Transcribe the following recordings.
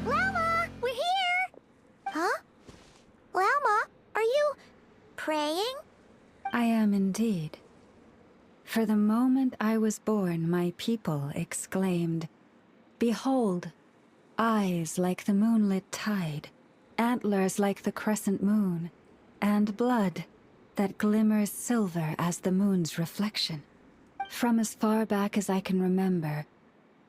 Llama, we're here! Huh? Llama, are you praying? I am indeed. For the moment I was born, my people exclaimed, "Behold, eyes like the moonlit tide, antlers like the crescent moon, and blood that glimmers silver as the moon's reflection." From as far back as I can remember,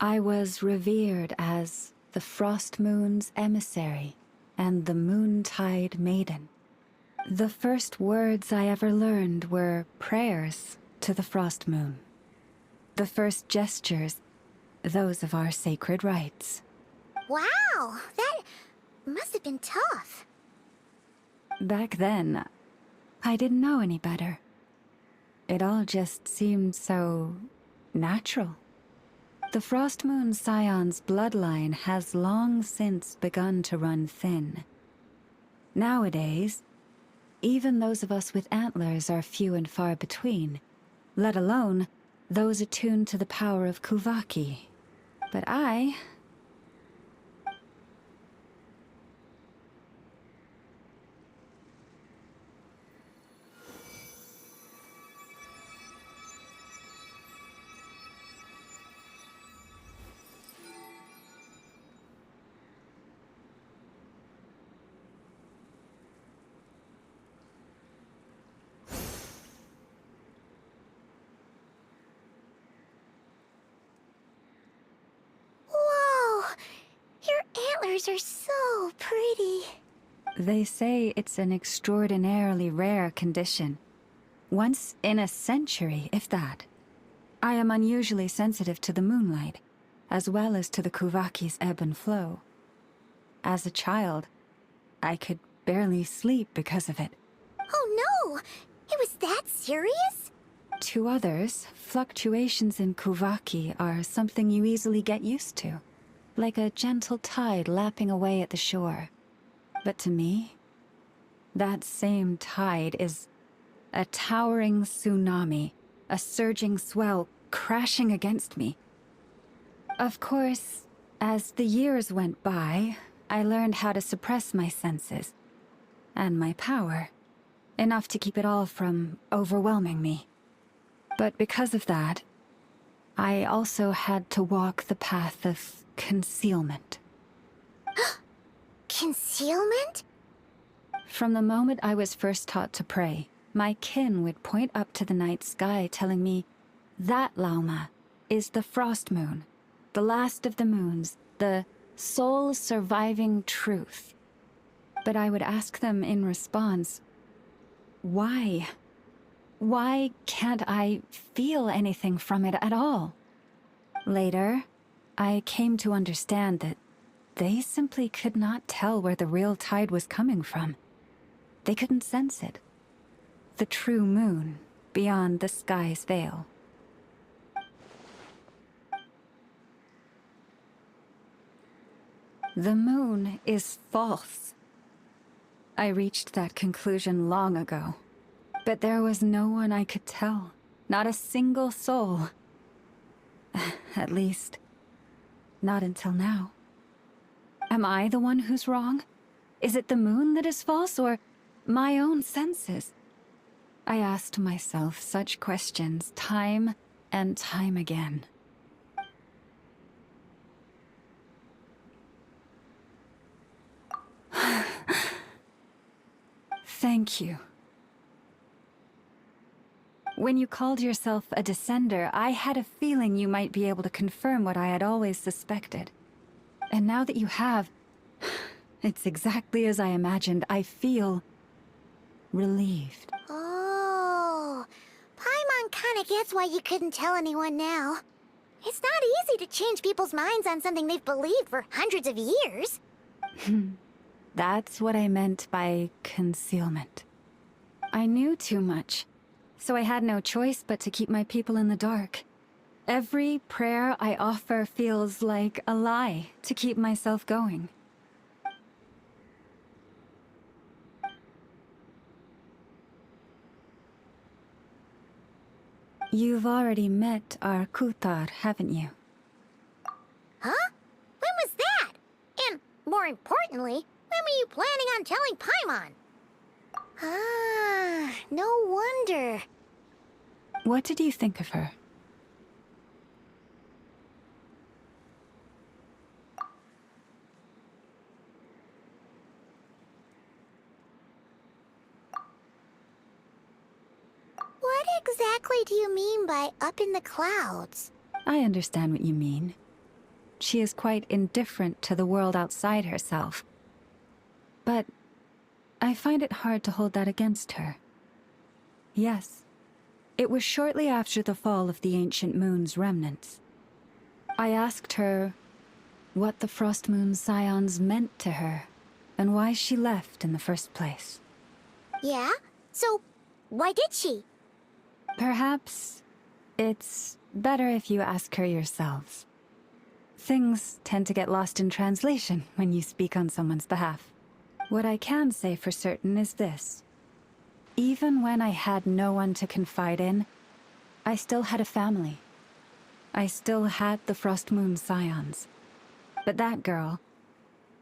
I was revered as the frost moon's emissary and the moontide maiden. The first words I ever learned were prayers to the frost moon. The first gestures, those of our sacred rites. Wow, that must have been tough. Back then, I didn't know any better. It all just seemed so natural. The Frost Moon Scion's bloodline has long since begun to run thin. Nowadays, even those of us with antlers are few and far between, let alone those attuned to the power of Kuvaki. But I... Whoa, your antlers are so pretty. They say it's an extraordinarily rare condition. Once in a century, if that. I am unusually sensitive to the moonlight, as well as to the Kuvaki's ebb and flow. As a child, I could barely sleep because of it. Oh no, it was that serious? To others, fluctuations in Kuvaki are something you easily get used to, like a gentle tide lapping away at the shore. But to me, that same tide is a towering tsunami, a surging swell crashing against me. Of course, as the years went by, I learned how to suppress my senses and my power, enough to keep it all from overwhelming me. But because of that, I also had to walk the path of concealment. Concealment? From the moment I was first taught to pray, my kin would point up to the night sky telling me, "That, Lauma, is the frost moon, the last of the moons, the sole surviving truth." But I would ask them in response, why? Why can't I feel anything from it at all? Later, I came to understand that they simply could not tell where the real tide was coming from. They couldn't sense it. The true moon, beyond the sky's veil. The moon is false. I reached that conclusion long ago. But there was no one I could tell. Not a single soul. At least, not until now. Am I the one who's wrong? Is it the moon that is false, or my own senses? I asked myself such questions time and time again. Thank you. When you called yourself a descender, I had a feeling you might be able to confirm what I had always suspected. And now that you have, it's exactly as I imagined. I feel relieved. Oh, Paimon kinda gets why you couldn't tell anyone now. It's not easy to change people's minds on something they've believed for hundreds of years. That's what I meant by concealment. I knew too much, so I had no choice but to keep my people in the dark. Every prayer I offer feels like a lie to keep myself going. You've already met our Kutar, haven't you? Huh? When was that? And, more importantly, when were you planning on telling Paimon? Ah, no wonder. What did you think of her? What exactly do you mean by up in the clouds? I understand what you mean. She is quite indifferent to the world outside herself. But I find it hard to hold that against her. Yes, it was shortly after the fall of the ancient moon's remnants. I asked her what the Frost Moon Scions meant to her, and why she left in the first place. Yeah? So, why did she? Perhaps it's better if you ask her yourselves. Things tend to get lost in translation when you speak on someone's behalf. What I can say for certain is this. Even when I had no one to confide in, I still had a family. I still had the Frost Moon Scions. But that girl,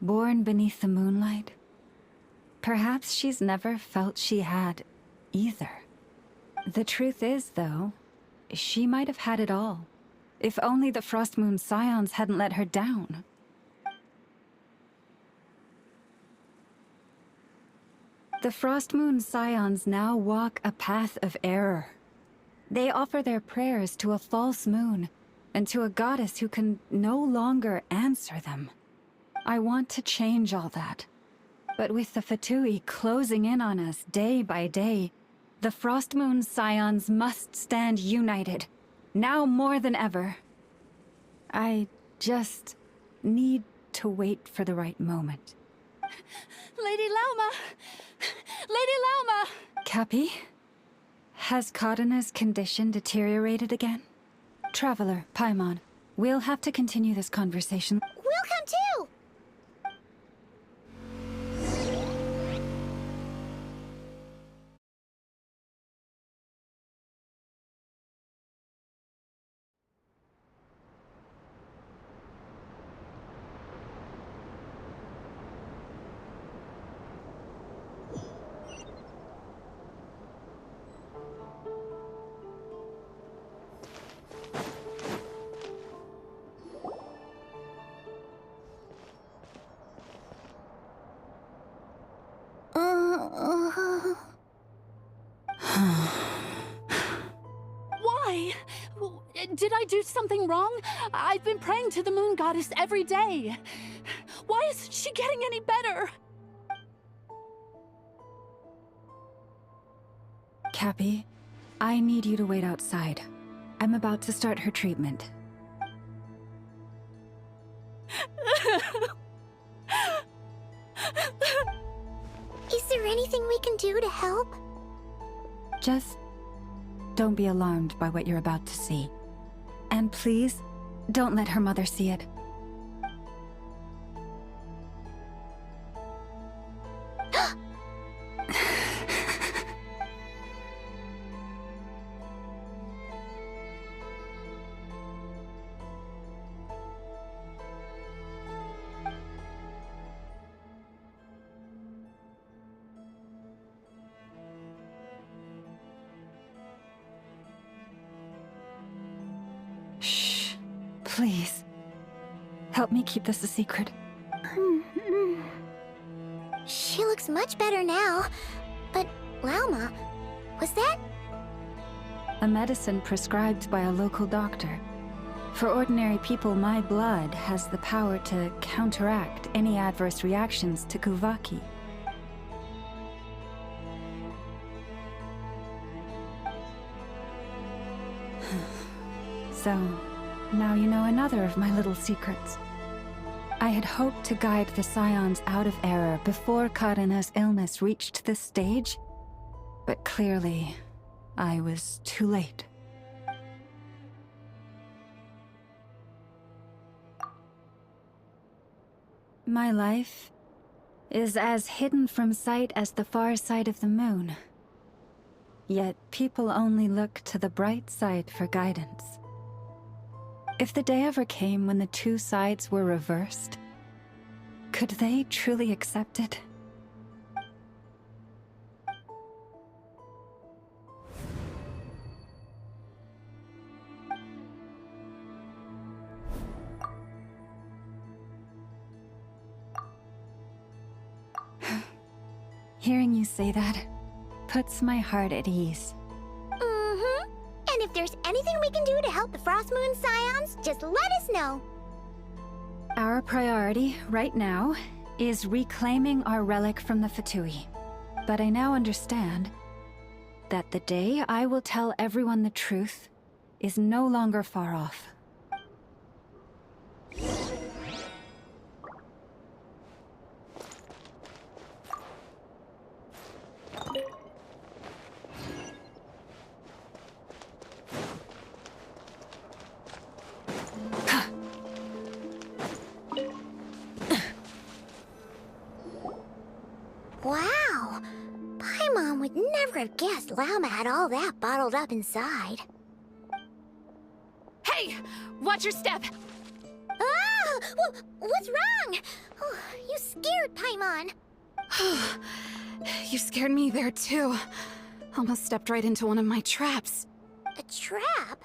born beneath the moonlight, perhaps she's never felt she had either. The truth is, though, she might have had it all. If only the Frost Moon Scions hadn't let her down. The Frost Moon Scions now walk a path of error. They offer their prayers to a false moon, and to a goddess who can no longer answer them. I want to change all that. But with the Fatui closing in on us day by day, the Frost Moon Scions must stand united, now more than ever. I just need to wait for the right moment. Lady Lauma! Lady Lauma! Cappy? Has Kadana's condition deteriorated again? Traveler, Paimon, we'll have to continue this conversation. We'll come too! Why? Did I do something wrong? I've been praying to the moon goddess every day. Why isn't she getting any better? Cappy, I need you to wait outside. I'm about to start her treatment. Is there anything we can do to help? Just don't be alarmed by what you're about to see. And please, don't let her mother see it. Shh. Please. Help me keep this a secret. She looks much better now. But, Lauma, was that? A medicine prescribed by a local doctor. For ordinary people, my blood has the power to counteract any adverse reactions to Kuvaki. So, now you know another of my little secrets. I had hoped to guide the Scions out of error before Karina's illness reached this stage, but clearly, I was too late. My life is as hidden from sight as the far side of the moon. Yet people only look to the bright side for guidance. If the day ever came when the two sides were reversed, could they truly accept it? Hearing you say that puts my heart at ease. Mm-hmm. And if there's anything we can do to help the Frost Moon Scions, just let us know. Our priority, right now, is reclaiming our relic from the Fatui. But I now understand that the day I will tell everyone the truth is no longer far off. Wow! Paimon would never have guessed Llama had all that bottled up inside. Hey! Watch your step! Ah! What's wrong? Oh, you scared Paimon. You scared me there too. Almost stepped right into one of my traps. A trap?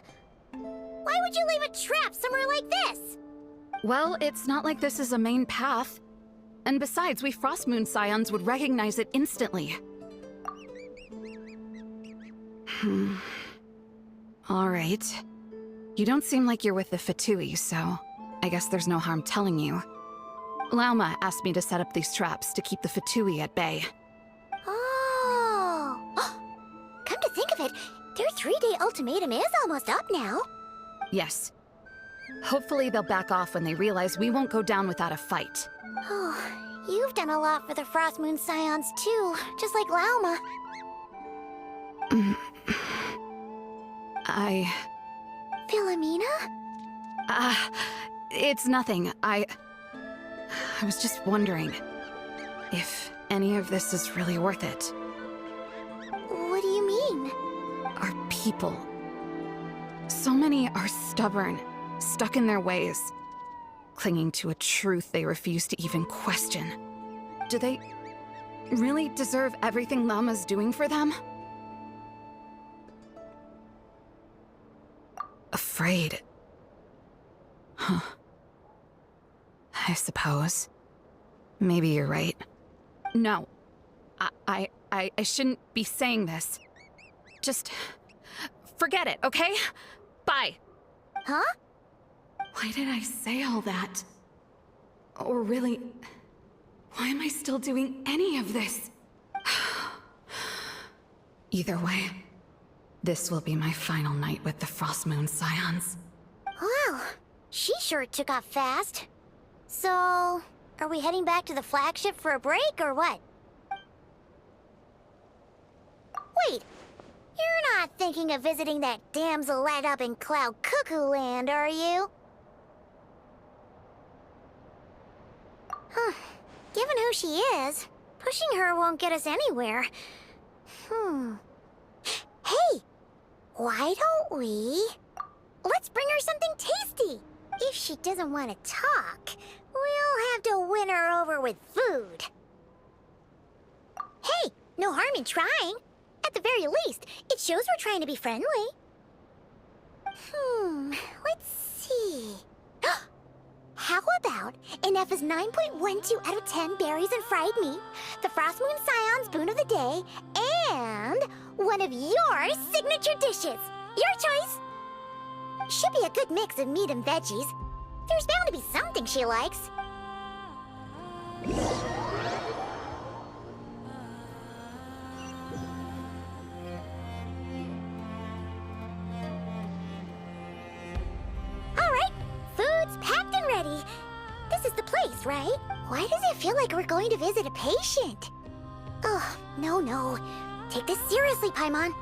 Why would you leave a trap somewhere like this? Well, it's not like this is a main path. And besides, we Frost Moon Scions would recognize it instantly. Alright. You don't seem like you're with the Fatui, so I guess there's no harm telling you. Lauma asked me to set up these traps to keep the Fatui at bay. Oh! Come to think of it, their 3-day ultimatum is almost up now. Yes. Hopefully they'll back off when they realize we won't go down without a fight. Oh, you've done a lot for the Frost Moon Scions too, just like Lauma. Philomena? It's nothing. I was just wondering if any of this is really worth it. What do you mean? Our people. So many are stubborn, stuck in their ways, clinging to a truth they refuse to even question. Do they really deserve everything Llama's doing for them? Afraid. Huh. I suppose. Maybe you're right. No. I shouldn't be saying this. Just forget it, okay? Bye. Huh? Why did I say all that? Or really, why am I still doing any of this? Either way, this will be my final night with the Frost Moon Scions. Wow, she sure took off fast. So, are we heading back to the flagship for a break, or what? Wait, you're not thinking of visiting that damsel light up in Cloud Cuckoo Land, are you? Huh. Given who she is, pushing her won't get us anywhere. Hey! Why don't we... Let's bring her something tasty! If she doesn't want to talk, we'll have to win her over with food. Hey! No harm in trying. At the very least, it shows we're trying to be friendly. Let's see... How about Ineffa's 9.12 out of 10 berries and fried meat, the Frost Moon Scion's boon of the day, and one of your signature dishes. Your choice. Should be a good mix of meat and veggies. There's bound to be something she likes. Food's packed and ready. This is the place, right? Why does it feel like we're going to visit a patient? Oh, no. Take this seriously, Paimon.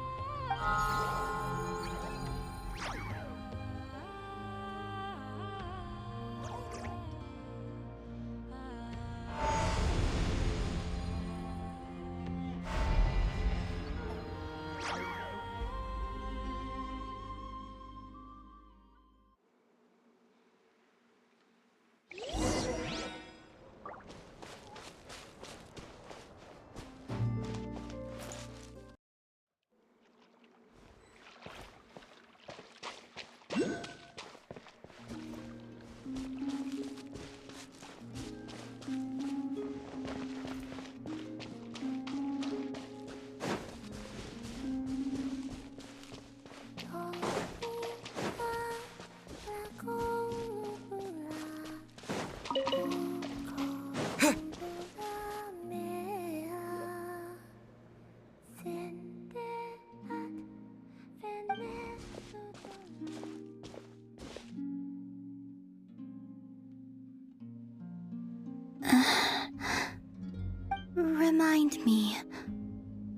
remind me,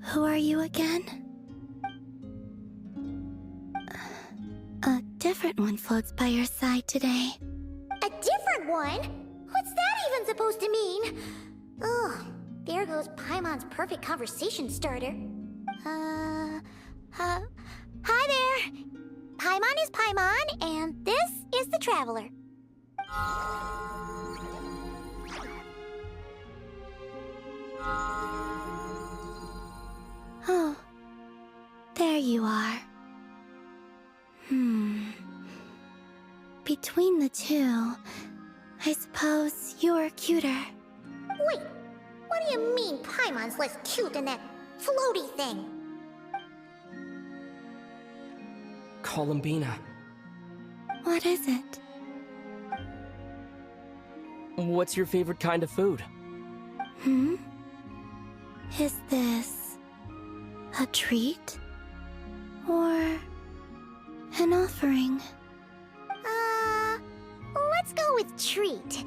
who are you again? A different one floats by your side today. A different one? What's that even supposed to mean? Ugh, there goes Paimon's perfect conversation starter. Hi there. Paimon is Paimon, and this is the Traveler. Oh, there you are. Between the two, I suppose you're cuter. Wait, what do you mean Paimon's less cute than that floaty thing? Columbina. What is it? What's your favorite kind of food? Is this a treat? Or an offering? Let's go with treat.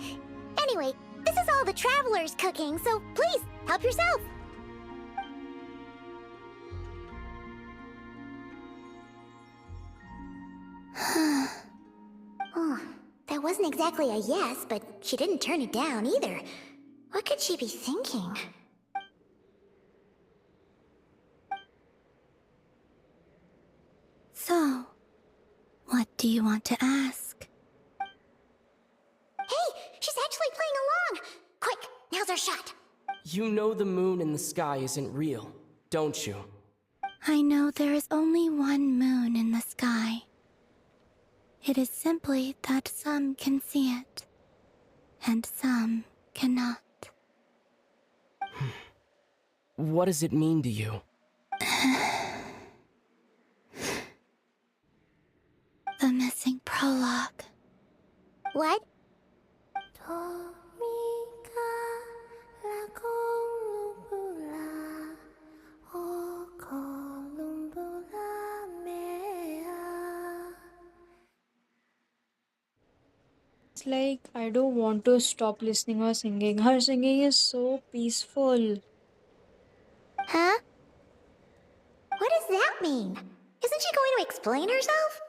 Anyway, this is all the Traveler's cooking, so please, help yourself. Oh, that wasn't exactly a yes, but she didn't turn it down either. What could she be thinking? So, what do you want to ask? Hey, she's actually playing along! Quick, now's our shot. You know the moon in the sky isn't real, don't you? I know there is only one moon in the sky. It is simply that some can see it, and some cannot. What does it mean to you? The missing prologue. What? It's like I don't want to stop listening or singing. Her singing is so peaceful. Huh? What does that mean? Isn't she going to explain herself?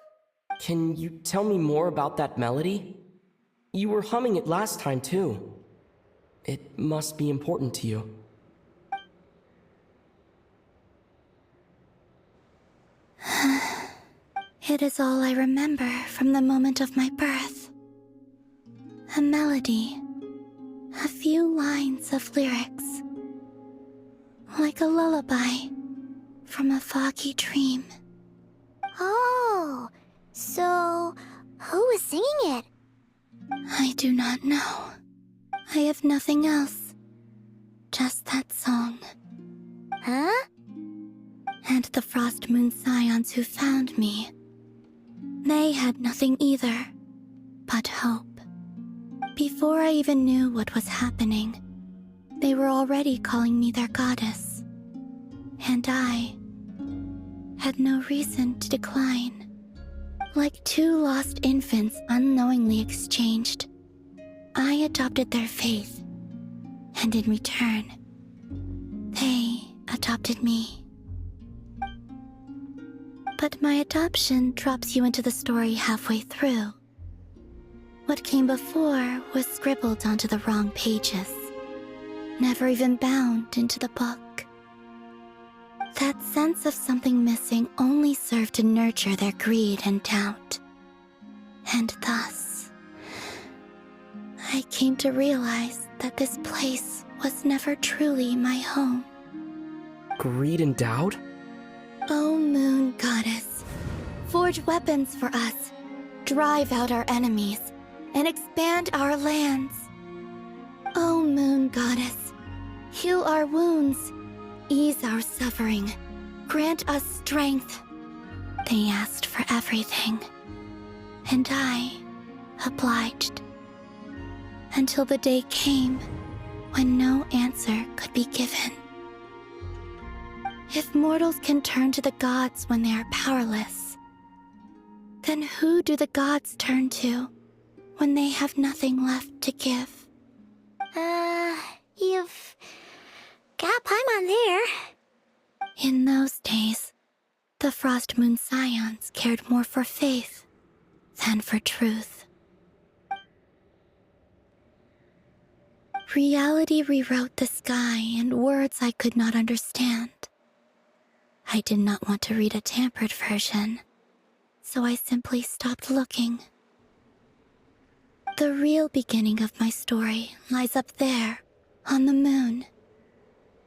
Can you tell me more about that melody? You were humming it last time, too. It must be important to you. It is all I remember from the moment of my birth. A melody. A few lines of lyrics. Like a lullaby from a foggy dream. Oh, so who was singing it? I do not know. I have nothing else. Just that song. Huh? And the Frost Moon Scions who found me. They had nothing either, but hope. Before I even knew what was happening, they were already calling me their goddess. And I had no reason to decline. Like two lost infants unknowingly exchanged, I adopted their faith, and in return, they adopted me. But my adoption drops you into the story halfway through. What came before was scribbled onto the wrong pages, never even bound into the book. That sense of something missing only served to nurture their greed and doubt. And thus, I came to realize that this place was never truly my home. Greed and doubt? O Moon Goddess, forge weapons for us, drive out our enemies, and expand our lands. O Moon Goddess, heal our wounds, ease our suffering, grant us strength. They asked for everything, and I obliged. Until the day came when no answer could be given. If mortals can turn to the gods when they are powerless, then who do the gods turn to when they have nothing left to give? You've got Paimon there. In those days, the Frost Moon Scions cared more for faith than for truth. Reality rewrote the sky in words I could not understand. I did not want to read a tampered version, so I simply stopped looking. The real beginning of my story lies up there, on the moon,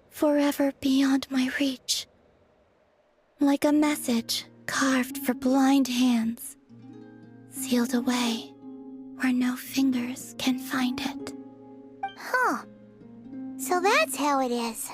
forever beyond my reach. Like a message carved for blind hands, sealed away where no fingers can find it. Huh. So that's how it is.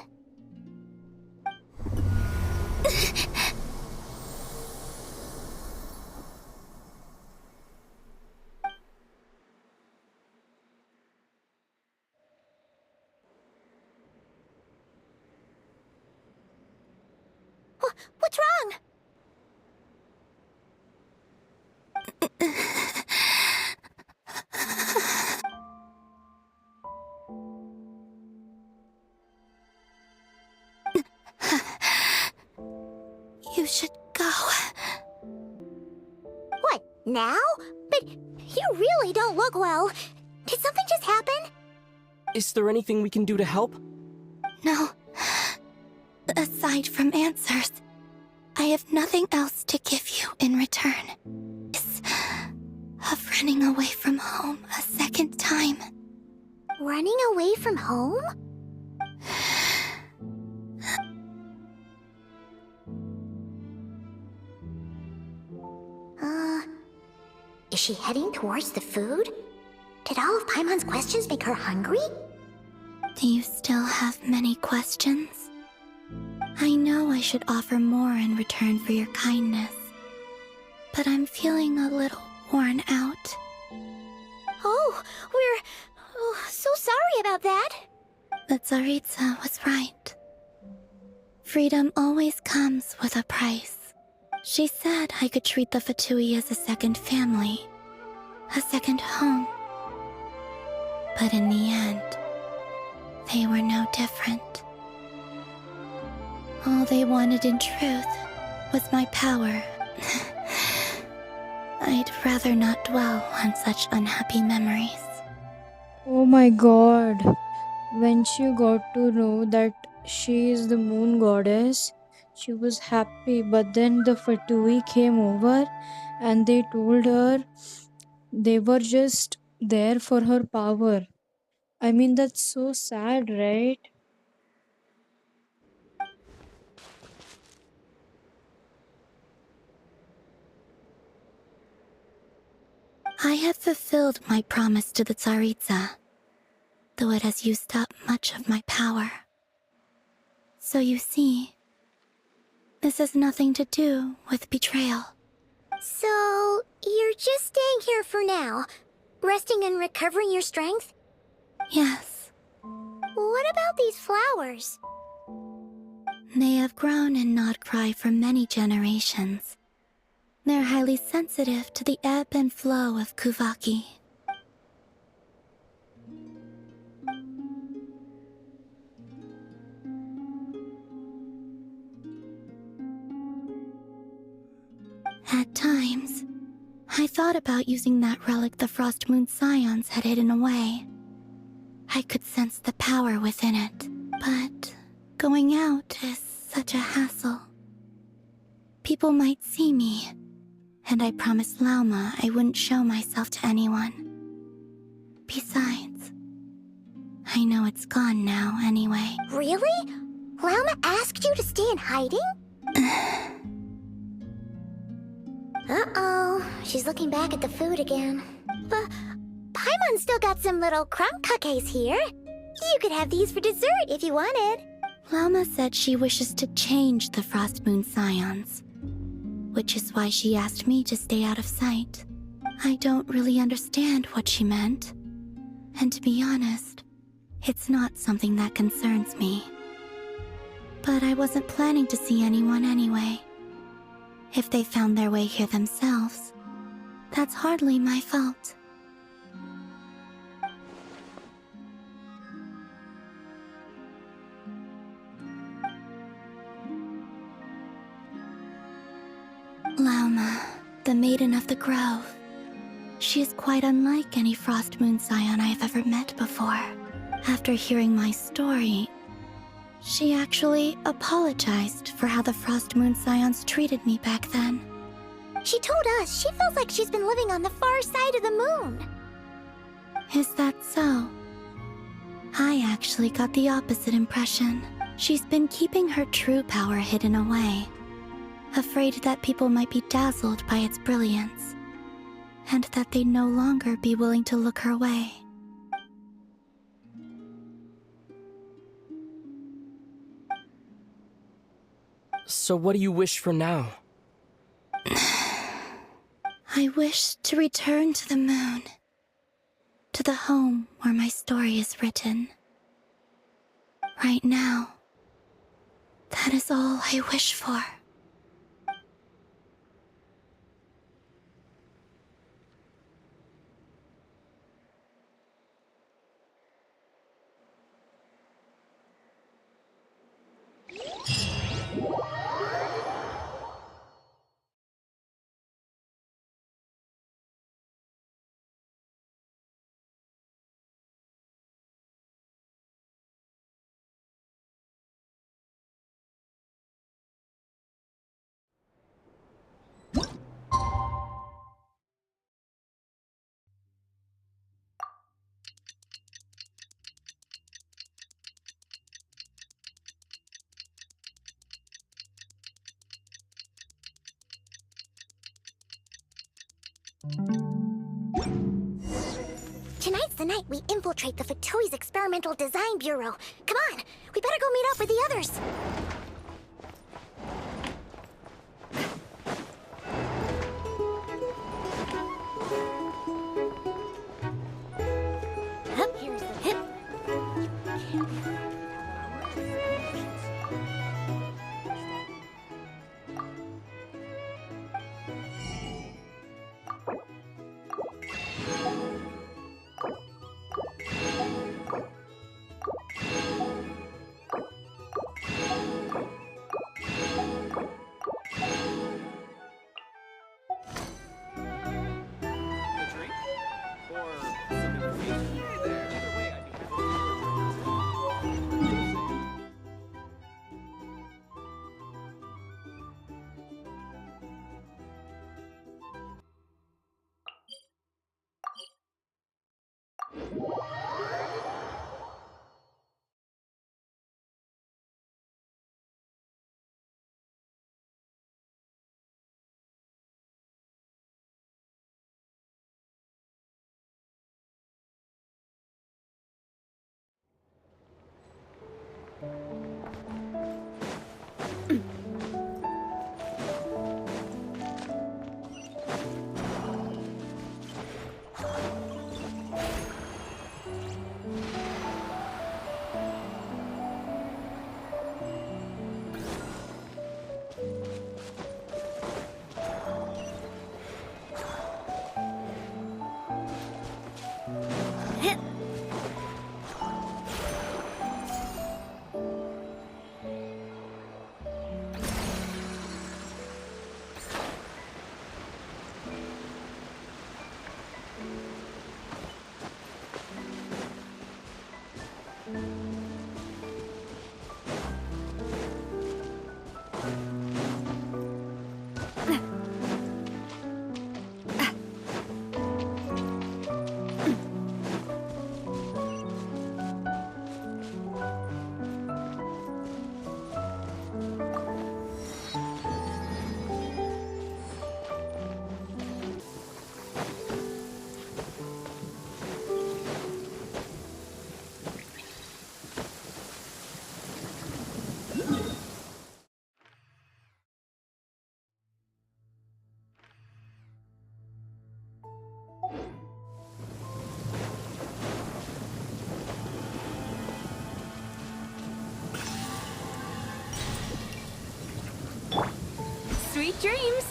What's wrong? You should go. What, now? But you really don't look well. Did something just happen? Is there anything we can do to help? No. Aside from answers, I have nothing else to give you in return. It's of running away from home a second time. Running away from home? Is she heading towards the food? Did all of Paimon's questions make her hungry? Do you still have many questions? I know I should offer more in return for your kindness, but I'm feeling a little worn out. Oh, we're so sorry about that. But Tsaritsa was right. Freedom always comes with a price. She said I could treat the Fatui as a second family, a second home. But in the end, they were no different. All they wanted in truth was my power. I'd rather not dwell on such unhappy memories. Oh my god. When she got to know that she is the moon goddess, she was happy, but then the Fatui came over and they told her they were just there for her power. I mean, that's so sad, right? I have fulfilled my promise to the Tsaritsa, though it has used up much of my power. So you see, this has nothing to do with betrayal. So, you're just staying here for now, resting and recovering your strength? Yes, What about these flowers? they have grown in Nod-krai for many generations. They're highly sensitive to the ebb and flow of Kuvaki. At times, I thought about using that relic the Frost Moon Scions had hidden away. I could sense the power within it, but going out is such a hassle. People might see me, and I promised Lauma I wouldn't show myself to anyone. Besides, I know it's gone now anyway. Really? Lauma asked you to stay in hiding? Uh-oh, she's looking back at the food again. But Paimon's still got some little crumb cupcakes here. You could have these for dessert if you wanted. Lauma said she wishes to change the Frost Moon Scions, which is why she asked me to stay out of sight. I don't really understand what she meant, and to be honest, it's not something that concerns me. But I wasn't planning to see anyone anyway. If they found their way here themselves, that's hardly my fault. Alma, the Maiden of the Grove. She is quite unlike any Frost Moon Scion I have ever met before. After hearing my story, she actually apologized for how the Frost Moon Scions treated me back then. She told us she feels like she's been living on the far side of the moon. Is that so? I actually got the opposite impression. She's been keeping her true power hidden away, afraid that people might be dazzled by its brilliance, and that they'd no longer be willing to look her way. So what do you wish for now? I wish to return to the moon, to the home where my story is written. Right now, that is all I wish for. Tonight's the night we infiltrate the Fatoui's Experimental Design Bureau. Come on, we better go meet up with the others. Here's the hip. Sweet dreams!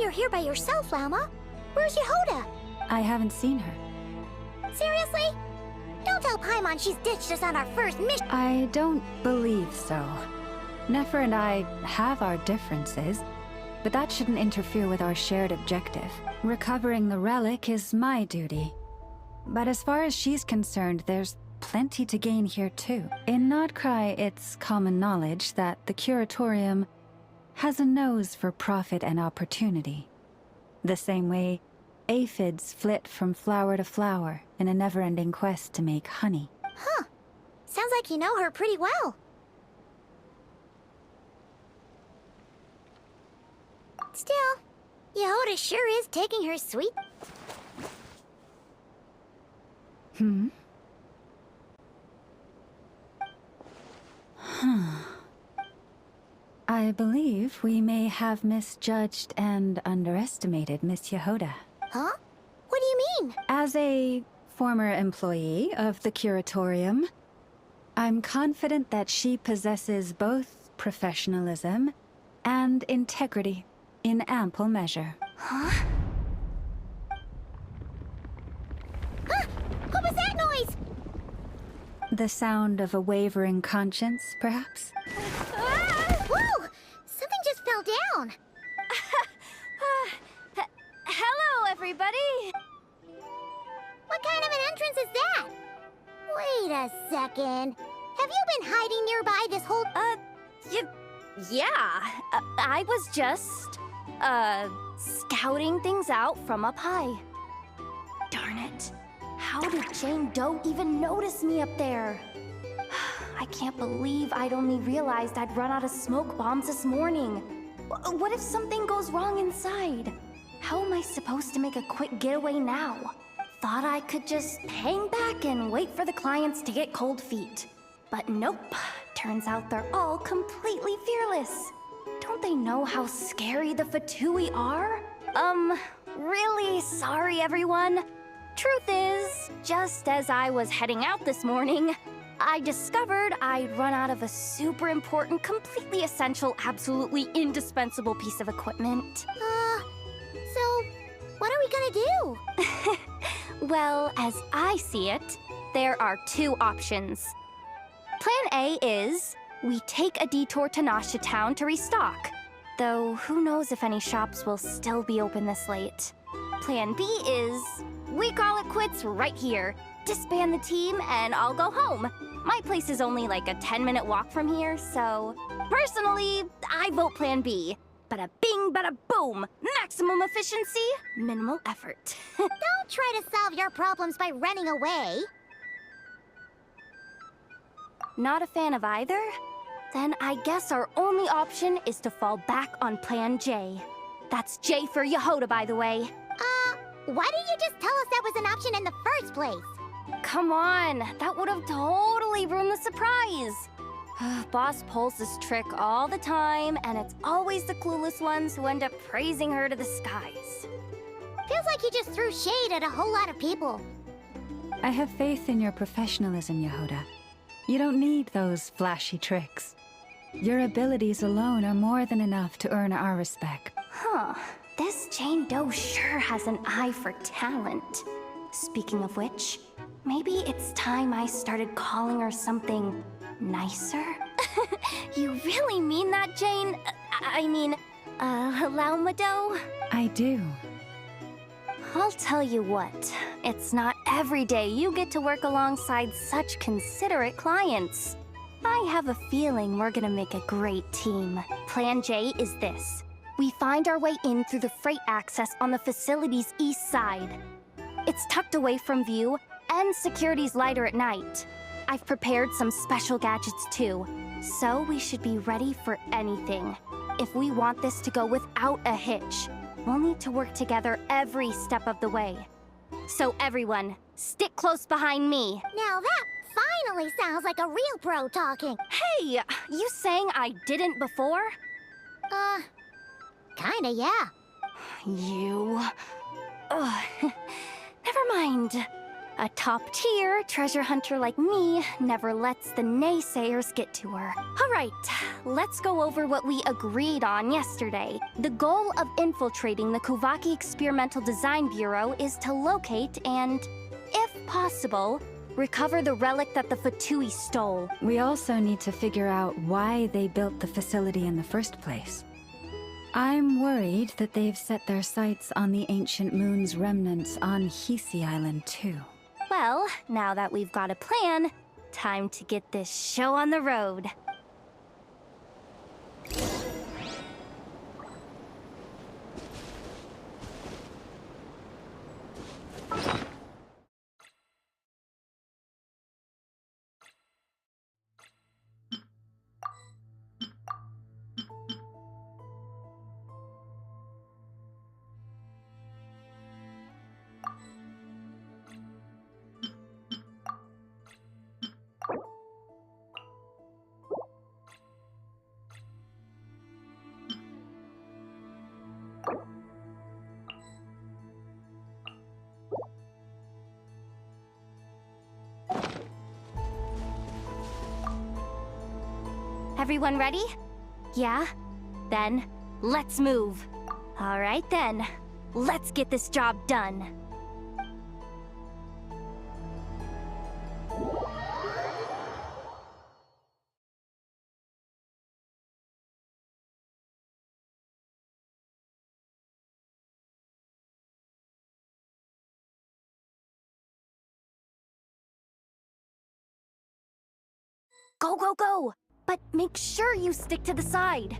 you're here by yourself, Llama. Where's Yehoda? I haven't seen her. Seriously? Don't tell Paimon she's ditched us on our first mission. I don't believe so. Nefer and I have our differences, but that shouldn't interfere with our shared objective. Recovering the relic is my duty. But as far as she's concerned, there's plenty to gain here too. In Nod-krai, it's common knowledge that the Curatorium has a nose for profit and opportunity. The same way aphids flit from flower to flower in a never-ending quest to make honey. Huh. Sounds like you know her pretty well. Still, Yehoda sure is taking her sweet... I believe we may have misjudged and underestimated Miss Yehoda. Huh? What do you mean? As a former employee of the Curatorium, I'm confident that she possesses both professionalism and integrity in ample measure. Huh? Huh? What was that noise? The sound of a wavering conscience, perhaps? Whoa! Something just fell down. Hello, everybody! What kind of an entrance is that? Wait a second. Have you been hiding nearby this whole... Yeah. I was just, scouting things out from up high. Darn it. How did Jane Doe even notice me up there? I can't believe I'd only realized I'd run out of smoke bombs this morning. What if something goes wrong inside? How am I supposed to make a quick getaway now? Thought I could just hang back and wait for the clients to get cold feet. But nope. Turns out they're all completely fearless. Don't they know how scary the Fatui are? Really sorry, everyone. Truth is, just as I was heading out this morning, I discovered I'd run out of a super important, completely essential, absolutely indispensable piece of equipment. So, what are we gonna do? Well, as I see it, there are two options. Plan A is, we take a detour to Nasha Town to restock. Though, who knows if any shops will still be open this late. Plan B is, we call it quits right here. Disband the team and I'll go home. My place is only like a 10-minute walk from here, so... Personally, I vote Plan B. Bada bing, bada boom. Maximum efficiency, minimal effort. Don't try to solve your problems by running away. Not a fan of either? Then I guess our only option is to fall back on Plan J. That's J for Yehoda, by the way. Why didn't you just tell us that was an option in the first place? Come on, that would have totally ruined the surprise. Boss pulls this trick all the time, and it's always the clueless ones who end up praising her to the skies. Feels like you just threw shade at a whole lot of people. I have faith in your professionalism, Yehoda. You don't need those flashy tricks. Your abilities alone are more than enough to earn our respect. Huh. This Jane Doe sure has an eye for talent. Speaking of which, maybe it's time I started calling her something nicer? You really mean that, Jane? Llama Doe? I do. I'll tell you what, it's not every day you get to work alongside such considerate clients. I have a feeling we're gonna make a great team. Plan J is this. We find our way in through the freight access on the facility's east side. It's tucked away from view, and security's lighter at night. I've prepared some special gadgets too, so we should be ready for anything. If we want this to go without a hitch, we'll need to work together every step of the way. So everyone, stick close behind me. Now that finally sounds like a real pro talking. Hey, you saying I didn't before? Kinda, yeah. You... Ugh. Never mind. A top-tier treasure hunter like me never lets the naysayers get to her. All right, let's go over what we agreed on yesterday. The goal of infiltrating the Kuvaki Experimental Design Bureau is to locate and, if possible, recover the relic that the Fatui stole. We also need to figure out why they built the facility in the first place. I'm worried that they've set their sights on the ancient moon's remnants on Hisi Island too. Well, now that we've got a plan, time to get this show on the road. Everyone ready? Yeah? Then, let's move. All right then, let's get this job done. Go, go, go! But make sure you stick to the side.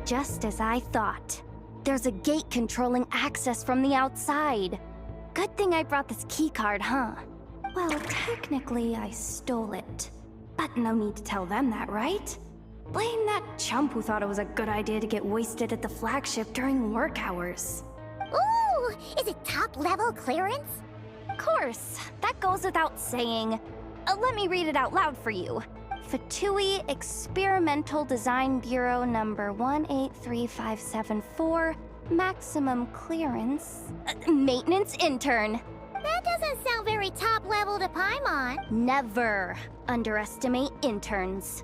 Just as I thought. There's a gate controlling access from the outside. Good thing I brought this keycard, huh? Well, technically I stole it. But no need to tell them that, right? Blame that chump who thought it was a good idea to get wasted at the flagship during work hours. Ooh, is it top-level clearance? Of course, that goes without saying. Let me read it out loud for you. Fatui Experimental Design Bureau number 183574, maximum clearance. Maintenance intern. That doesn't sound very top-level to Paimon. Never underestimate interns.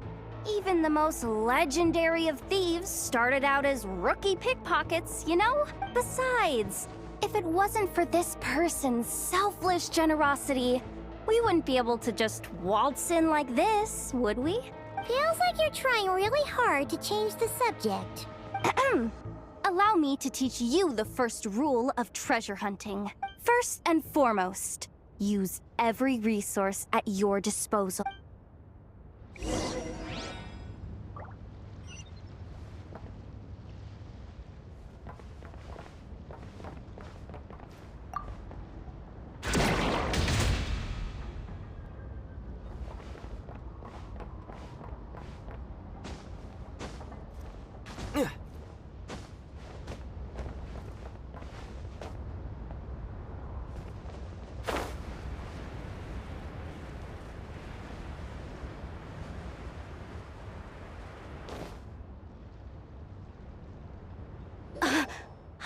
Even the most legendary of thieves started out as rookie pickpockets, you know? Besides, if it wasn't for this person's selfless generosity, we wouldn't be able to just waltz in like this, would we? Feels like you're trying really hard to change the subject. Allow me to teach you the first rule of treasure hunting. First and foremost, use every resource at your disposal.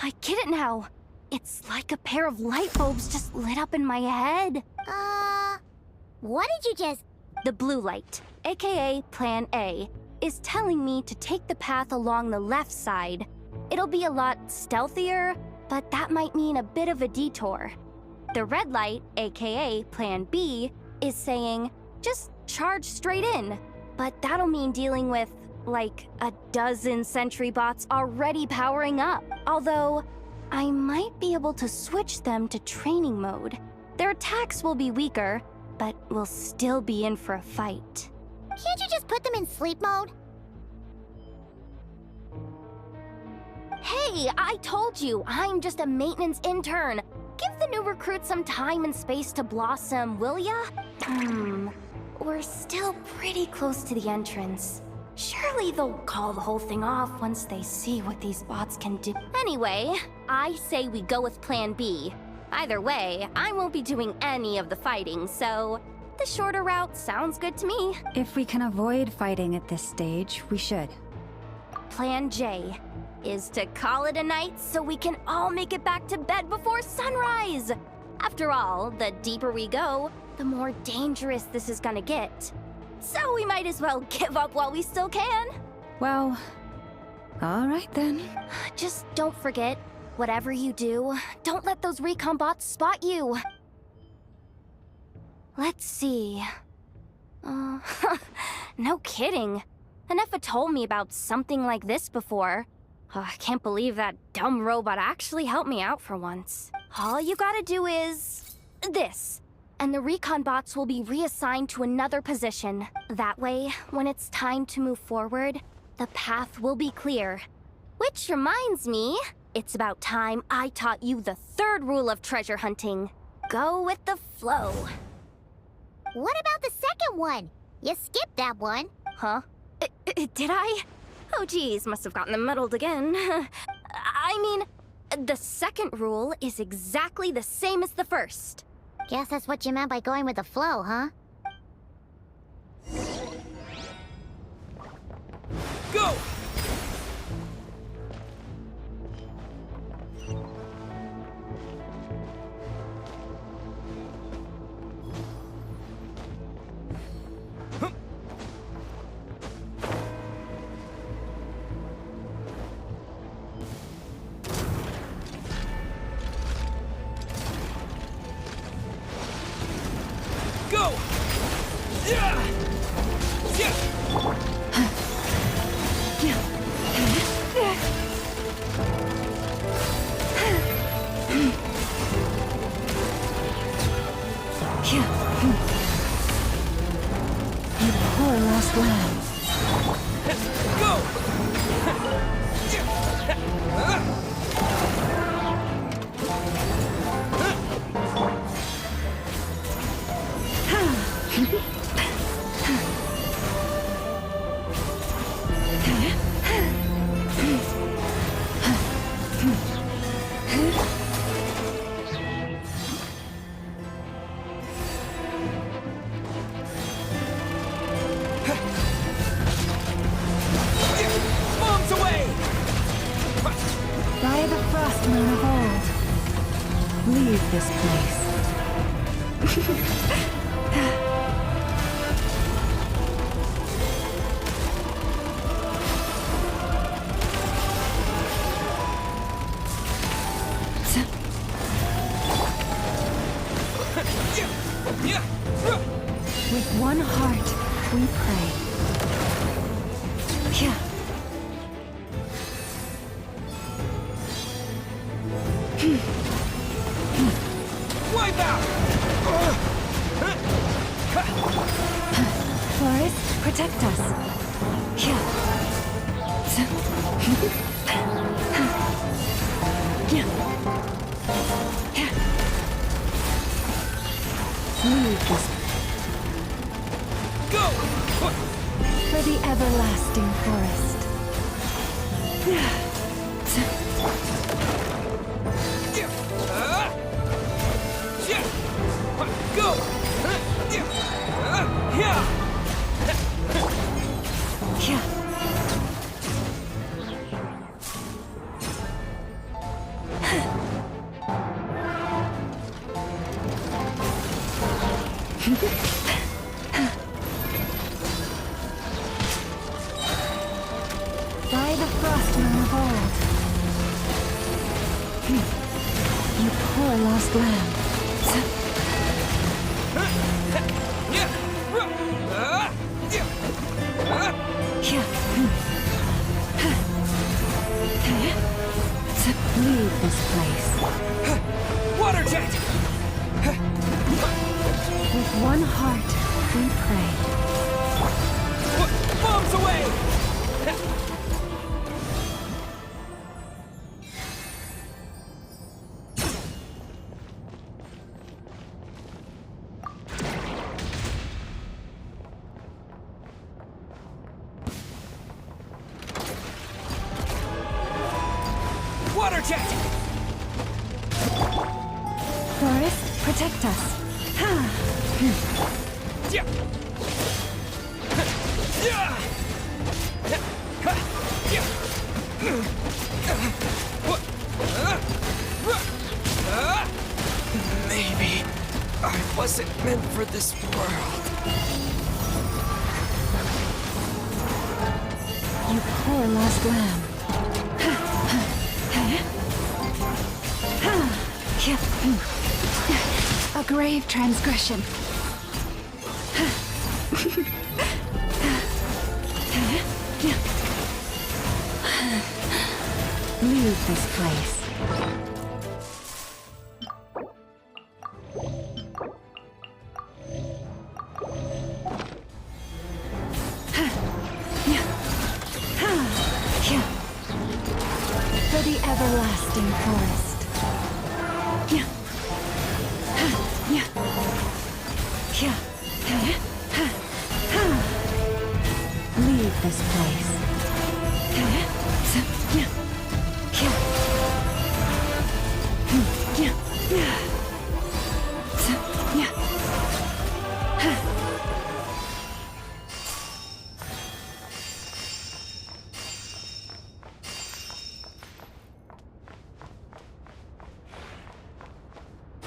I get it now. It's like a pair of light bulbs just lit up in my head. What did you just... The blue light, aka Plan A, is telling me to take the path along the left side. It'll be a lot stealthier, but that might mean a bit of a detour. The red light, aka Plan B, is saying, just charge straight in. But that'll mean dealing with, like, a dozen sentry bots already powering up. Although, I might be able to switch them to training mode. Their attacks will be weaker, but we'll still be in for a fight. Can't you just put them in sleep mode? Hey, I told you, I'm just a maintenance intern. Give the new recruits some time and space to blossom, will ya? We're still pretty close to the entrance. Surely they'll call the whole thing off once they see what these bots can do. Anyway, I say we go with Plan B. Either way, I won't be doing any of the fighting, so the shorter route sounds good to me. If we can avoid fighting at this stage, we should. Plan J is to call it a night so we can all make it back to bed before sunrise. After all, the deeper we go, the more dangerous this is gonna get. So we might as well give up while we still can. Well, all right then. Just don't forget, whatever you do, don't let those recon bots spot you. Let's see. No kidding. Anefa told me about something like this before. I can't believe that dumb robot actually helped me out for once. All you gotta do is this, and the recon bots will be reassigned to another position. That way, when it's time to move forward, the path will be clear. Which reminds me, it's about time I taught you the third rule of treasure hunting. Go with the flow. What about the second one? You skipped that one. Huh? Did I? Oh geez, must have gotten them muddled again. I mean, the second rule is exactly the same as the first. Guess that's what you meant by going with the flow, huh? Go! Go! Yeah! You poor lost lamb. Go! Bombs away! By the frost moon of old, leave this place. With one heart, we pray. Yeah. Wipe out! Forest, protect us. Yeah. Leave this Go! for the everlasting forest. Go! Yeah! Yeah. By the frost moon of old. You poor lost lamb. Leave this place. Water jet! With one heart, we pray. Bombs away! Water jet! Forest, protect us. Maybe I wasn't meant for this world. You poor lost lamb. A grave transgression. Leave this place. For the everlasting forest. Leave this place.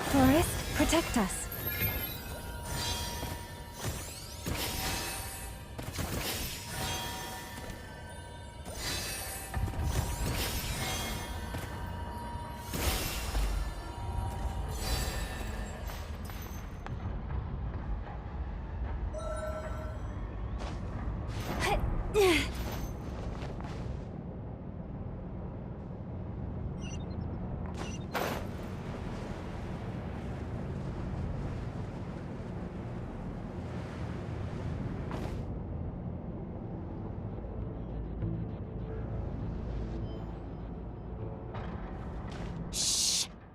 Forest, protect us.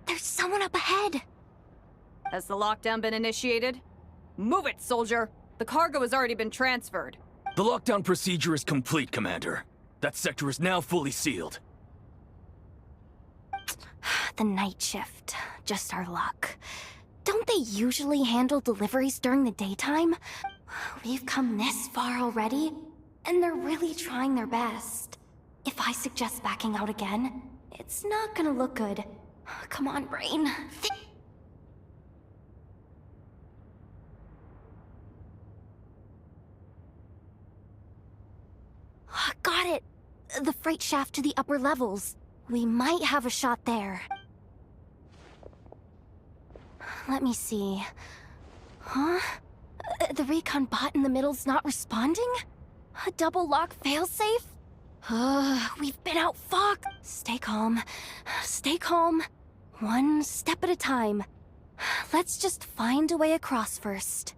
There's someone up ahead. Has the lockdown been initiated? Move it, soldier! The cargo has already been transferred. The lockdown procedure is complete, Commander. That sector is now fully sealed. The night shift. Just our luck. Don't they usually handle deliveries during the daytime? We've come this far already, and they're really trying their best. If I suggest backing out again, it's not gonna look good. Come on, brain. Got it! The freight shaft to the upper levels. We might have a shot there. Let me see. Huh? The recon bot in the middle's not responding? A double lock failsafe? We've been outfoxed. Stay calm. Stay calm. One step at a time. Let's just find a way across first.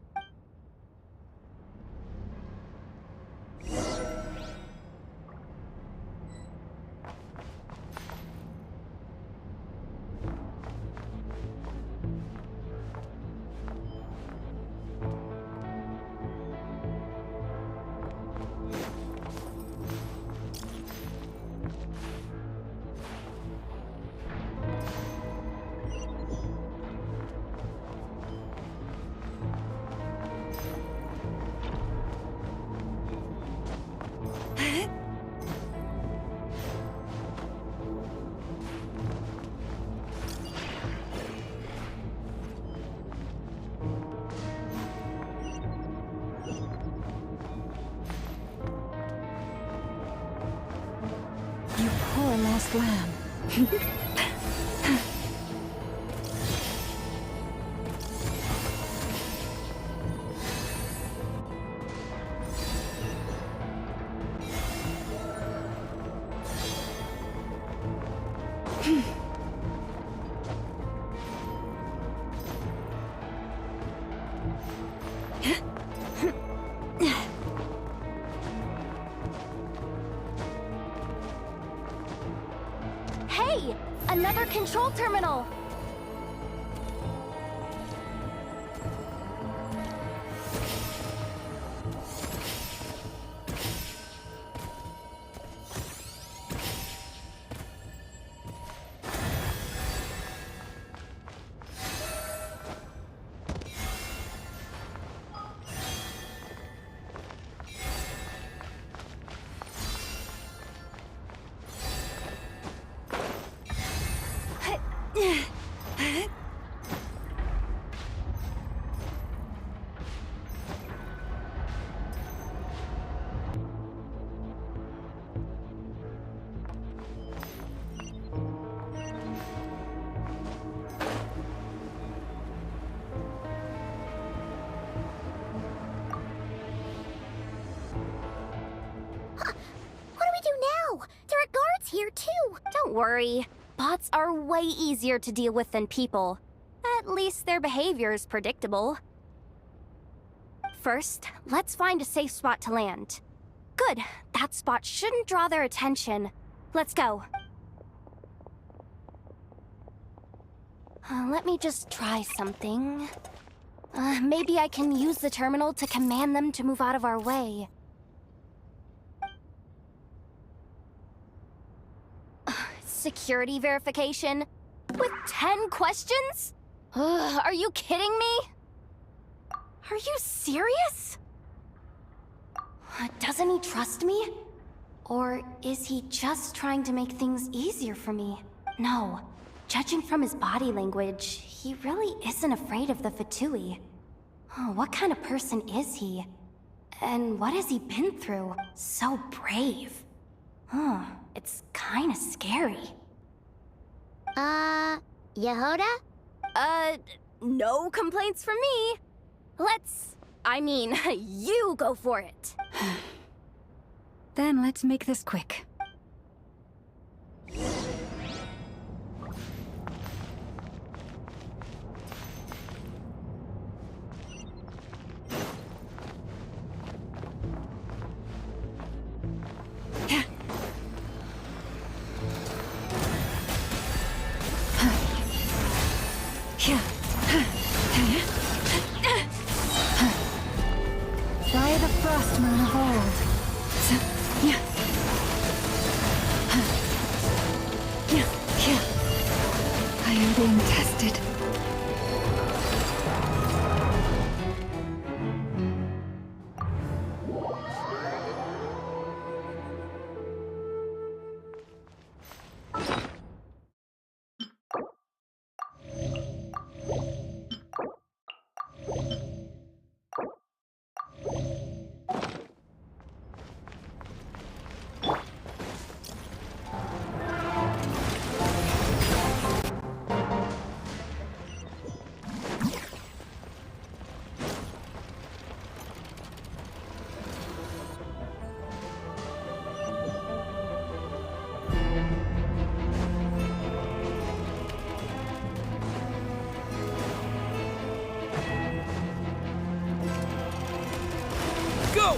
You poor lost lamb. Hey! Another control terminal! Don't worry. Bots are way easier to deal with than people. At least their behavior is predictable. First, let's find a safe spot to land. Good. That spot shouldn't draw their attention. Let's go. Let me just try something. Maybe I can use the terminal to command them to move out of our way. Security verification? With 10 questions? Are you kidding me? Are you serious? Doesn't he trust me? Or is he just trying to make things easier for me? No. Judging from his body language, he really isn't afraid of the Fatui. What kind of person is he? And what has he been through? So brave. It's kinda scary. Yehoda? No complaints from me. You go for it. Then let's make this quick. By the frost moon of old. I am being tested. Go!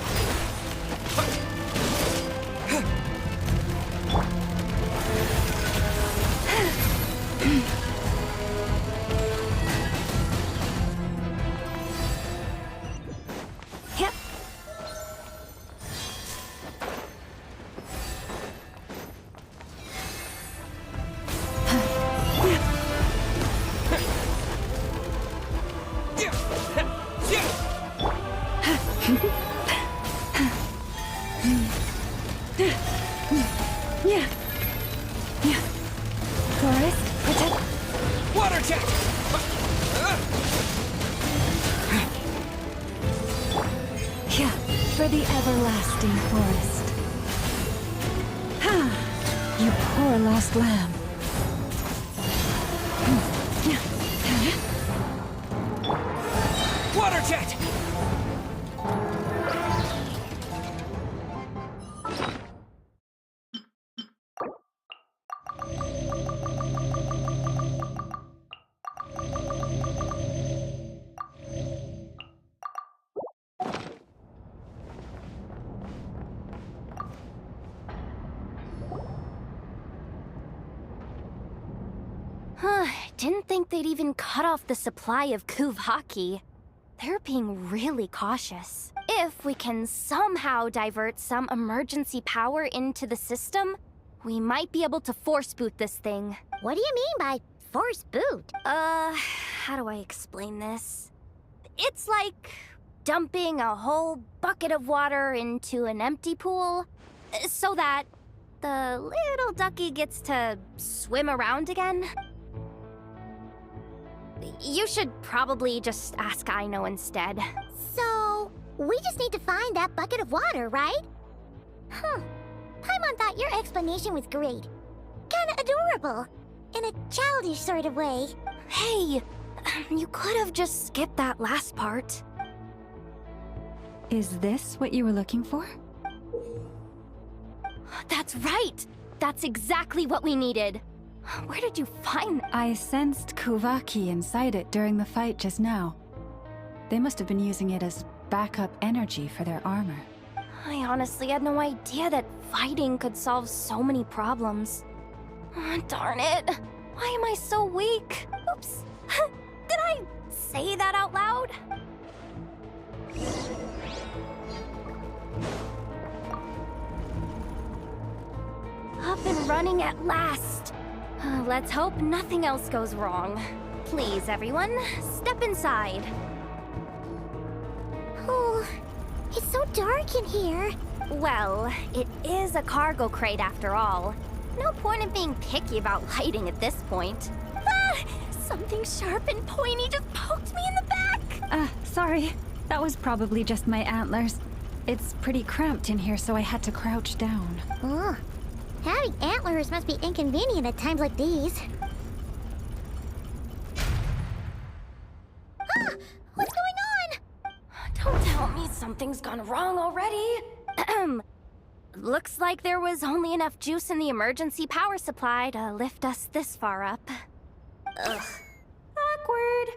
Forest, protect. Water jet! Yeah, for the everlasting forest. You poor lost lamb. Water jet! Didn't think they'd even cut off the supply of Kuvaki. They're being really cautious. If we can somehow divert some emergency power into the system, we might be able to force boot this thing. What do you mean by force boot? How do I explain this? It's like dumping a whole bucket of water into an empty pool, so that the little ducky gets to swim around again. You should probably just ask Aino instead. So, we just need to find that bucket of water, right? Paimon thought your explanation was great. Kinda adorable. In a childish sort of way. Hey, you could have just skipped that last part. Is this what you were looking for? That's right! That's exactly what we needed. Where did you find that? I sensed Kuvaki inside it during the fight just now. They must have been using it as backup energy for their armor. I honestly had no idea that fighting could solve so many problems. Darn it. Why am I so weak? Oops. Did I say that out loud? Up and running at last. Let's hope nothing else goes wrong. Please, everyone, step inside. Oh, it's so dark in here. Well, it is a cargo crate after all. No point in being picky about lighting at this point. Ah! Something sharp and pointy just poked me in the back! Sorry. That was probably just my antlers. It's pretty cramped in here, so I had to crouch down. Oh, having antlers must be inconvenient at times like these. Ah! What's going on? Don't tell me something's gone wrong already. Looks like there was only enough juice in the emergency power supply to lift us this far up. Ugh. Awkward.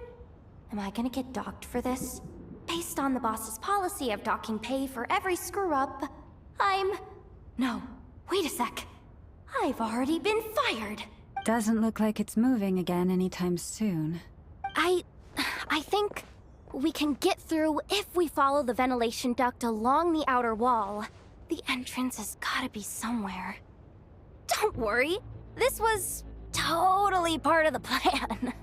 Am I gonna get docked for this? Based on the boss's policy of docking pay for every screw-up, No, wait a sec. I've already been fired. Doesn't look like it's moving again anytime soon. I think we can get through if we follow the ventilation duct along the outer wall. The entrance has gotta be somewhere. Don't worry, this was totally part of the plan.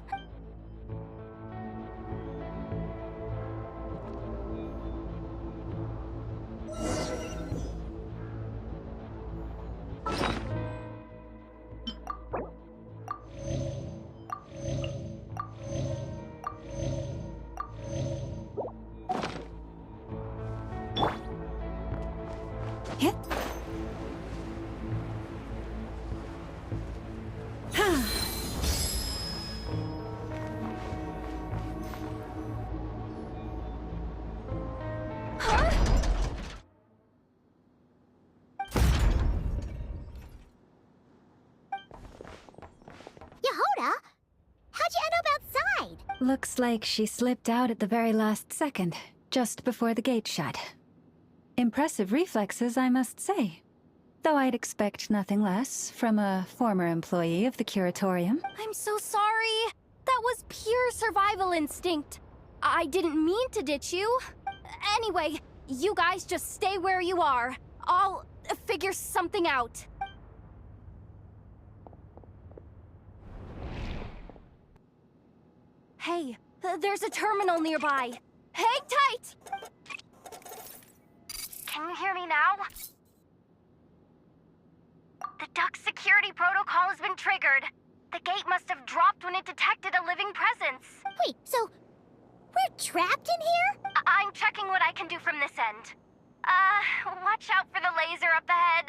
Yehoda, how'd you end up outside? Looks like she slipped out at the very last second, just before the gate shut. Impressive reflexes, I must say. Though I'd expect nothing less from a former employee of the Curatorium. I'm so sorry. That was pure survival instinct. I didn't mean to ditch you. Anyway, you guys just stay where you are. I'll figure something out. Hey, there's a terminal nearby. Hang tight! Can you hear me now? The duct security protocol has been triggered. The gate must have dropped when it detected a living presence. Wait, so we're trapped in here? I'm checking what I can do from this end. Watch out for the laser up ahead.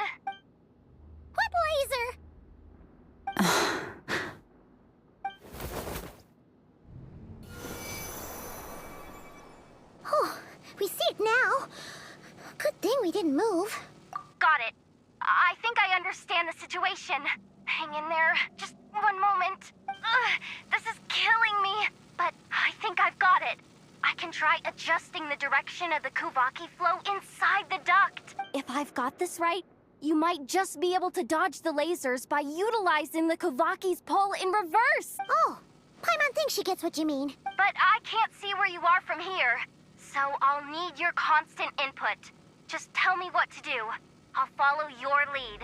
What laser? Oh, we see it now. Good thing we didn't move. Got it. I think I understand the situation. Hang in there. Just one moment. This is killing me. But I think I've got it. I can try adjusting the direction of the Kuvaki flow inside the duct. If I've got this right, you might just be able to dodge the lasers by utilizing the Kuvaki's pull in reverse. Oh, Paimon thinks she gets what you mean. But I can't see where you are from here. So I'll need your constant input. Just tell me what to do. I'll follow your lead.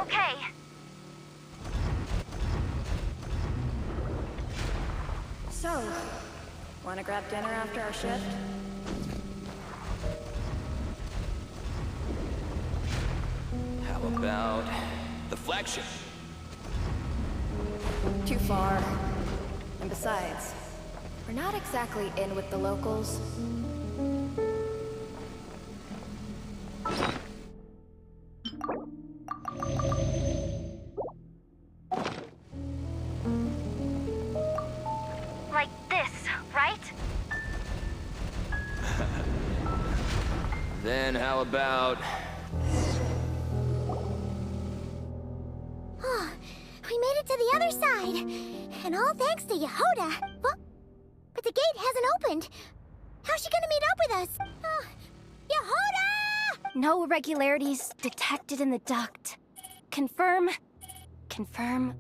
Okay. So, wanna grab dinner after our shift? How about the flagship? Too far. And besides, we're not exactly in with the locals. Like this, right? Then how about... Oh, we made it to the other side. And all thanks to Yehoda. Well, but the gate hasn't opened. How's she gonna meet up with us? Yehoda! No irregularities detected in the duct. Confirm. Confirm.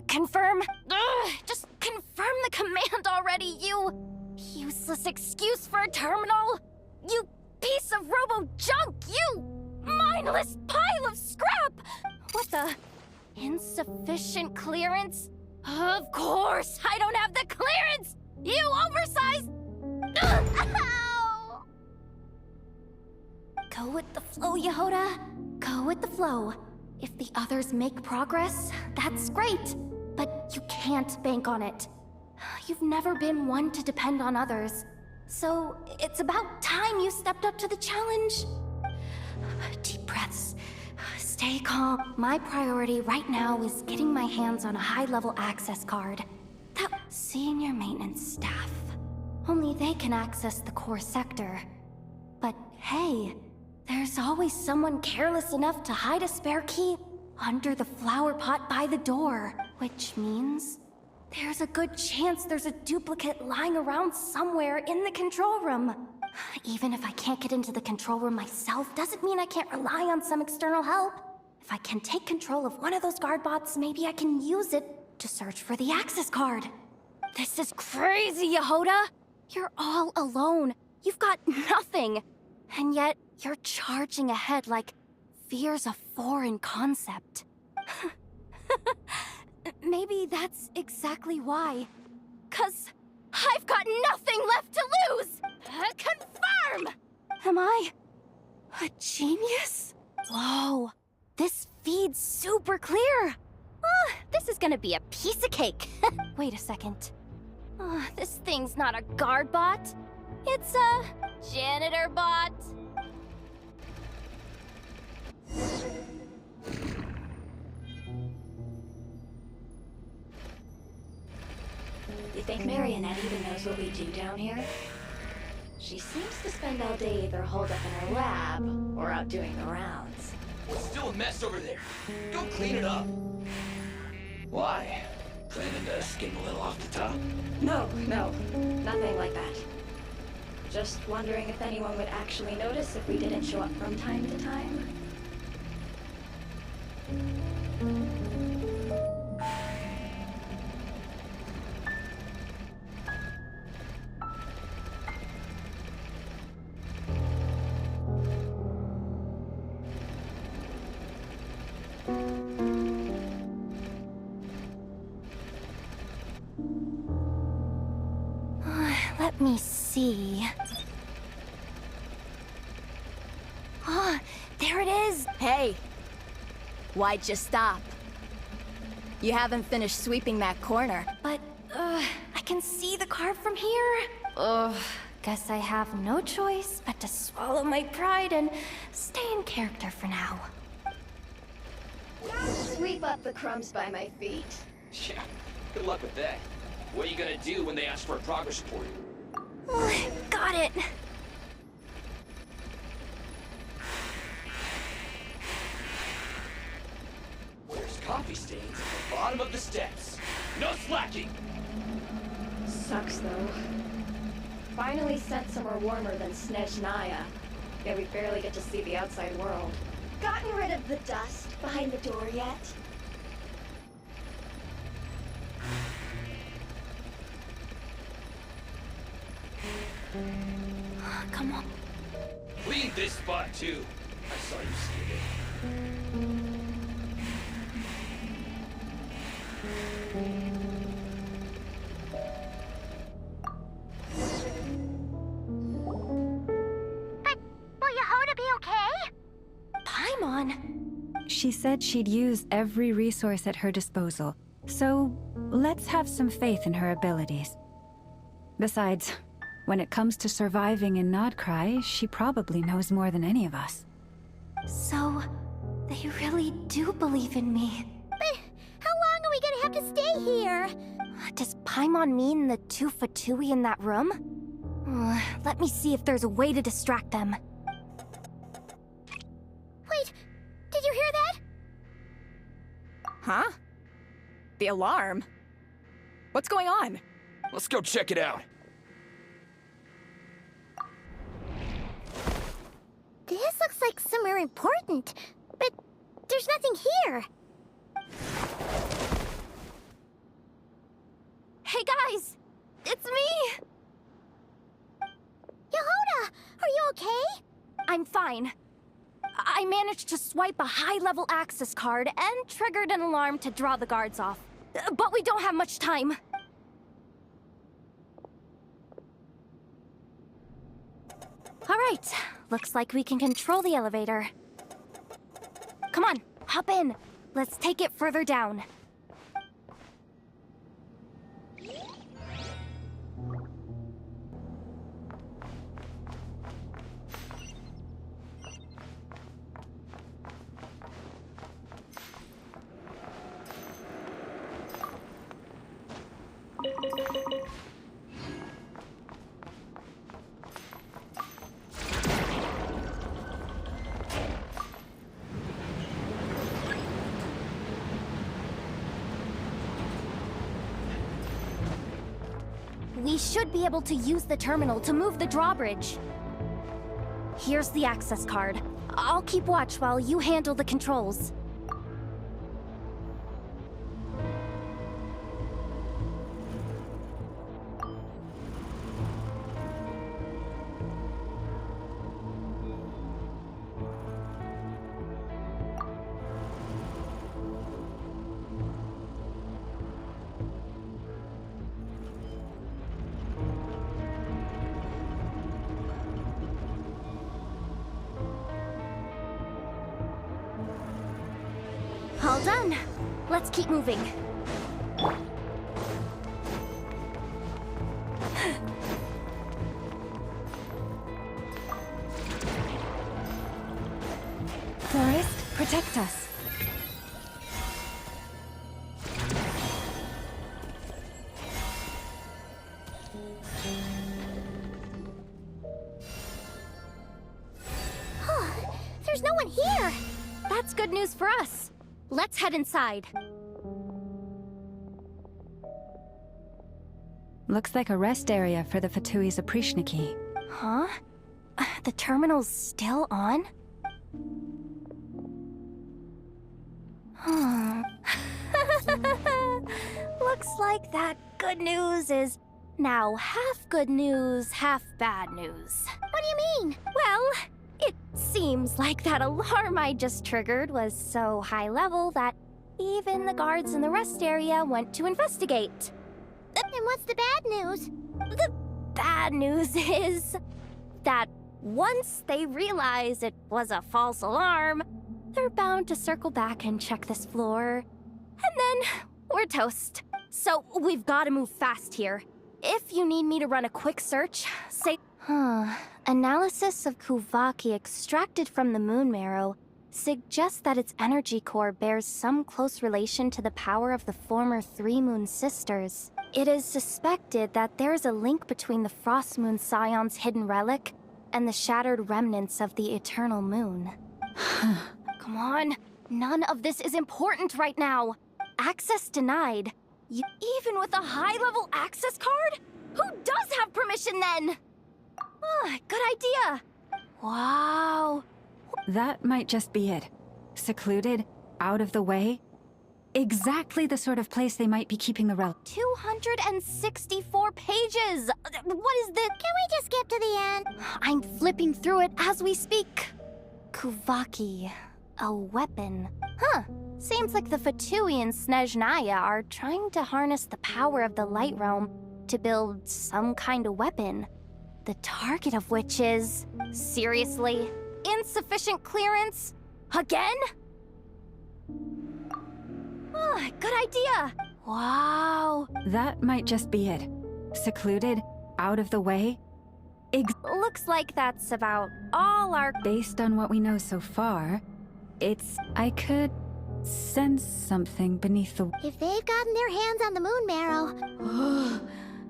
Confirm. Ugh, just confirm the command already, you useless excuse for a terminal. You piece of robo-junk, you mindless pile of scrap. What the? Insufficient clearance? Of course, I don't have the clearance! You oversized... Ugh, ow! Go with the flow, Yehoda. Go with the flow. If the others make progress, that's great. But you can't bank on it. You've never been one to depend on others. So it's about time you stepped up to the challenge. Deep breaths. Stay calm. My priority right now is getting my hands on a high-level access card. That senior maintenance staff. Only they can access the core sector. But hey, there's always someone careless enough to hide a spare key under the flower pot by the door. Which means there's a good chance there's a duplicate lying around somewhere in the control room. Even if I can't get into the control room myself, doesn't mean I can't rely on some external help. If I can take control of one of those guard bots, maybe I can use it to search for the access card. This is crazy, Yehoda! You're all alone. You've got nothing. And yet, you're charging ahead like fear's a foreign concept. Maybe that's exactly why. 'Cause I've got nothing left to lose! Confirm! Am I a genius? Whoa, this feed's super clear. This is gonna be a piece of cake. Wait a second. This thing's not a guard bot. It's a janitor bot. You think Marionette even knows what we do down here? She seems to spend all day either holed up in her lab or out doing the rounds. It's still a mess over there. Go clean it up. Why? Planning to skim a little off the top? No, nothing like that. Just wondering if anyone would actually notice if we didn't show up from time to time. Let me see. There it is! Hey! Why'd you stop? You haven't finished sweeping that corner. But, I can see the card from here. Guess I have no choice but to swallow my pride and stay in character for now. Sweep up the crumbs by my feet. Yeah, good luck with that. What are you gonna do when they ask for a progress report? Got it! There's coffee stains at the bottom of the steps. No slacking! Sucks though. Finally sent somewhere warmer than Snezhnaya. Yet we barely get to see the outside world. Gotten rid of the dust behind the door yet? Come on. Clean this spot too. I saw you skid it. But will Yehoda be okay? Paimon! She said she'd use every resource at her disposal, so let's have some faith in her abilities. Besides, when it comes to surviving in Nod-krai, she probably knows more than any of us. So, they really do believe in me. But how long are we gonna have to stay here? Does Paimon mean the two Fatui in that room? Let me see if there's a way to distract them. Huh? The alarm? What's going on? Let's go check it out. This looks like somewhere important, but there's nothing here. Hey guys! It's me! Yehuda, are you okay? I'm fine. I managed to swipe a high-level access card and triggered an alarm to draw the guards off. But we don't have much time. All right, looks like we can control the elevator. Come on, hop in. Let's take it further down. We should be able to use the terminal to move the drawbridge. Here's the access card. I'll keep watch while you handle the controls. All done. Let's keep moving. Forest, protect us. There's no one here. That's good news for us. Let's head inside. Looks like a rest area for the Fatui Zaprishniki. Huh? The terminal's still on? Looks like that good news is now half good news, half bad news. What do you mean? Well, it seems like that alarm I just triggered was so high level that even the guards in the rest area went to investigate. And what's the bad news? The bad news is that once they realize it was a false alarm, they're bound to circle back and check this floor. And then we're toast. So we've got to move fast here. If you need me to run a quick search, say... Analysis of Kuvaki extracted from the moon marrow suggests that its energy core bears some close relation to the power of the former Three Moon Sisters. It is suspected that there is a link between the Frost Moon Scion's hidden relic and the shattered remnants of the Eternal Moon. Come on, none of this is important right now. Access denied. Even with a high-level access card? Who does have permission then? Good idea. Wow. That might just be it. Secluded, out of the way. Exactly the sort of place they might be keeping the relic. 264 pages! What is this? Can we just skip to the end? I'm flipping through it as we speak. Kuvaki. A weapon. Seems like the Fatui and Snezhnaya are trying to harness the power of the Light Realm to build some kind of weapon. The target of which is... Seriously? Insufficient clearance? Again? Good idea! Wow. That might just be it. Secluded, out of the way. Looks like that's about all our... Based on what we know so far, I could sense something beneath the... If they've gotten their hands on the moon marrow...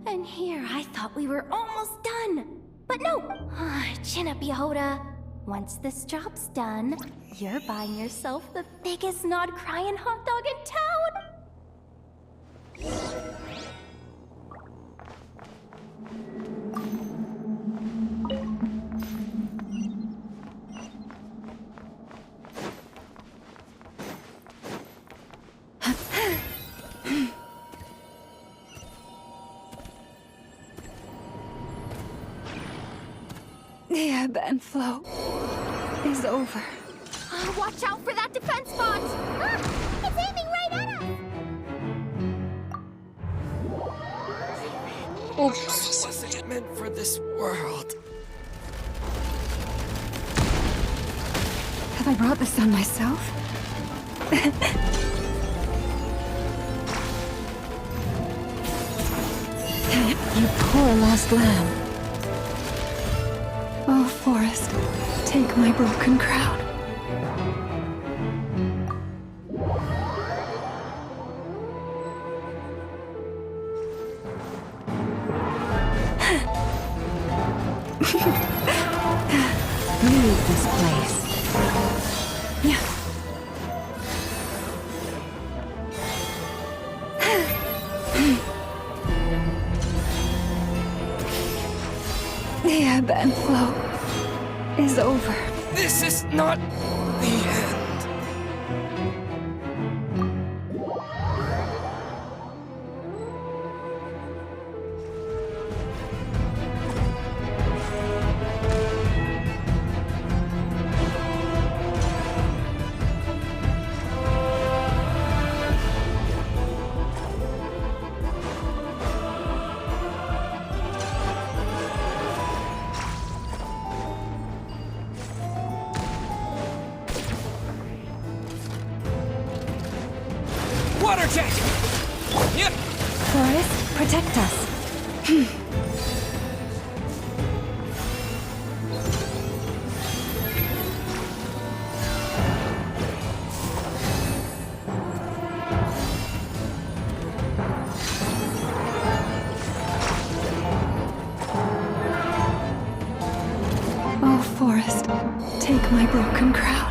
And here I thought we were almost done. But no! Chin up, Yehuda. Once this job's done, you're buying yourself the biggest Nod-krai hot dog in town! The ebb and flow is over. Watch out for that defense bot! Ah, it's aiming right at us! Oops. Wasn't meant for this world. Have I brought this on myself? You poor lost lamb. Oh, Forest, take my broken crown. Leave this place. Yeah. The ebb and flow is over. This is not the end. Water jet! Yep! Forest, protect us. Oh, Forest, take my broken crown.